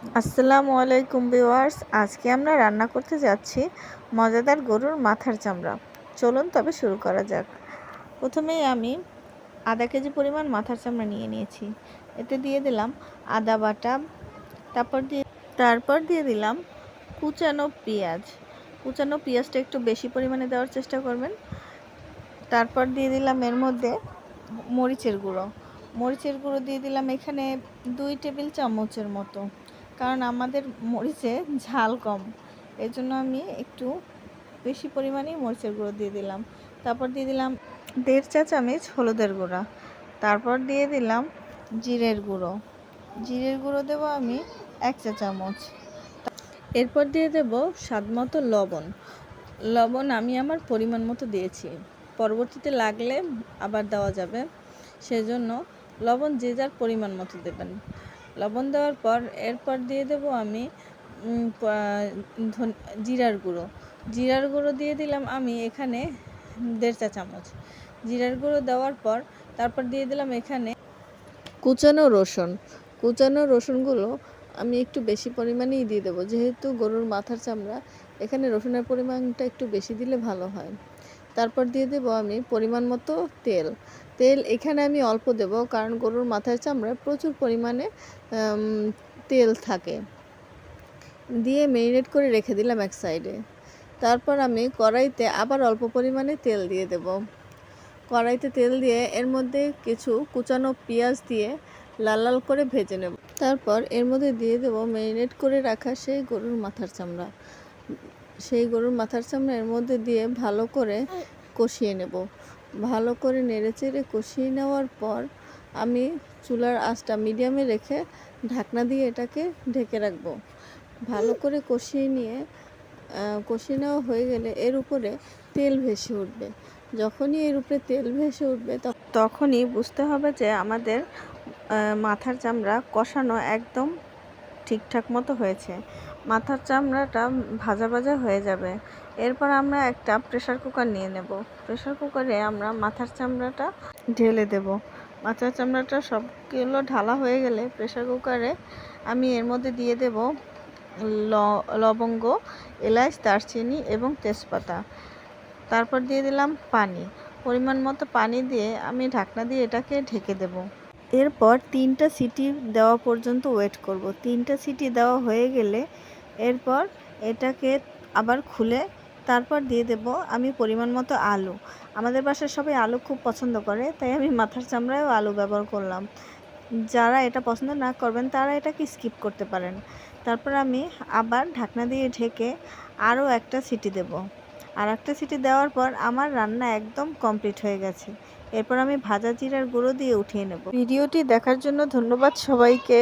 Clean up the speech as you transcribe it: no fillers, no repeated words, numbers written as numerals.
আসসালামু আলাইকুম ভিউয়ার্স, আজকে আমরা রান্না করতে যাচ্ছি মজাদার গরুর মাথার চামড়া। চলুন তবে শুরু করা যাক। প্রথমেই আমি আধা কেজি পরিমাণ মাথার চামড়া নিয়ে নিয়েছি। এতে দিয়ে দিলাম আদা বাটা, তারপর দিয়ে দিলাম কুচানো পেঁয়াজ। কুচানো পেঁয়াজটা একটু বেশি পরিমাণে দেওয়ার চেষ্টা করবেন। তারপর দিয়ে দিলাম এর মধ্যে মরিচের গুঁড়ো দিয়ে দিলাম এখানে 2 টেবিল চামচের মতো, কারণ আমাদের মরিচে ঝাল কম, এর জন্য আমি একটু বেশি পরিমাণেই মরিচের গুঁড়ো দিয়ে দিলাম। তারপর দিয়ে দিলাম 1.5 চা চামচ হলুদের গুঁড়া। তারপর দিয়ে দিলাম জিরের গুঁড়ো দেবো আমি 1 চা চামচ। এরপর দিয়ে দেব স্বাদ মতো লবণ আমি আমার পরিমাণ মতো দিয়েছি, পরবর্তীতে লাগলে আবার দেওয়া যাবে, সেজন্য লবণ যে যার পরিমাণ মতো দেবেন। লবণ দেওয়ার পর এরপর দিয়ে দেব আমি জিরার গুঁড়ো দিয়ে দিলাম আমি এখানে 1.5 চা চামচ। জিরার গুঁড়ো দেওয়ার পর তারপর দিয়ে দিলাম এখানে কুচানো রসুনগুলো আমি একটু বেশি পরিমাণেই দিয়ে দেবো, যেহেতু গরুর মাথার চামড়া, এখানে রসুনের পরিমাণটা একটু বেশি দিলে ভালো হয়। তারপর দিয়ে দেব আমি পরিমাণ মতো তেল এখানে আমি অল্প দেব, কারণ গরুর মাথার চামড়ায় প্রচুর পরিমাণে তেল থাকে। দিয়ে ম্যারিনেট করে রেখে দিলাম এক সাইডে। তারপর আমি কড়াইতে আবার অল্প পরিমাণে তেল দিয়ে দেব। কড়াইতে তেল দিয়ে এর মধ্যে কিছু কুচানো পেঁয়াজ দিয়ে লাল লাল করে ভেজে নেব। তারপর এর মধ্যে দিয়ে দেব ম্যারিনেট করে রাখা সেই গরুর মাথার চামড়া এর মধ্যে দিয়ে ভালো করে কষিয়ে নেব। ভালো করে নেড়েচেড়ে কষিয়ে নেওয়ার পর আমি চুলার আঁচটা মিডিয়ামে রেখে ঢাকনা দিয়ে এটাকে ঢেকে রাখব। ভালো করে কষিয়ে নেওয়া হয়ে গেলে এর উপরে তেল ভেসে উঠবে। যখনই এর উপরে তেল ভেসে উঠবে তখনই বুঝতে হবে যে আমাদের মাথার চামড়া কষানো একদম ঠিকঠাক মতো হয়েছে, মাথার চামড়াটা ভাজা ভাজা হয়ে যাবে। এরপর আমরা একটা প্রেসার কুকার নিয়ে নেব। প্রেসার কুকারে আমরা মাথার চামড়াটা ঢেলে দেব। মাথার চামড়াটা সবগুলো ঢালা হয়ে গেলে প্রেসার কুকারে আমি এর মধ্যে দিয়ে দেব লবঙ্গ, এলাচ, দারচিনি এবং তেজপাতা। তারপর দিয়ে দিলাম পানি, পরিমাণ মতো পানি দিয়ে আমি ঢাকনা দিয়ে এটাকে ঢেকে দেব। এরপর 3টা সিটি দেওয়া পর্যন্ত ওয়েট করব। 3টা সিটি দেওয়া হয়ে গেলে এরপর এটাকে আবার খুলে তারপর দিয়ে দেব আমি পরিমাণ মতো আলু। আমাদের বাসায় সবাই আলু খুব পছন্দ করে, তাই আমি মাথার চামড়ায়ও আলু ব্যবহার করলাম। যারা এটা পছন্দ না করবেন তারা এটাকে স্কিপ করতে পারেন। তারপর আমি আবার ঢাকনা দিয়ে ঢেকে আরও একটা সিটি দেব। আর একটা সিটি দেওয়ার পর আমার রান্না একদম কমপ্লিট হয়ে গেছে। এরপর আমি ভাজা জিরার গুঁড়ো দিয়ে উঠিয়ে নেব। ভিডিওটি দেখার জন্য ধন্যবাদ সবাইকে।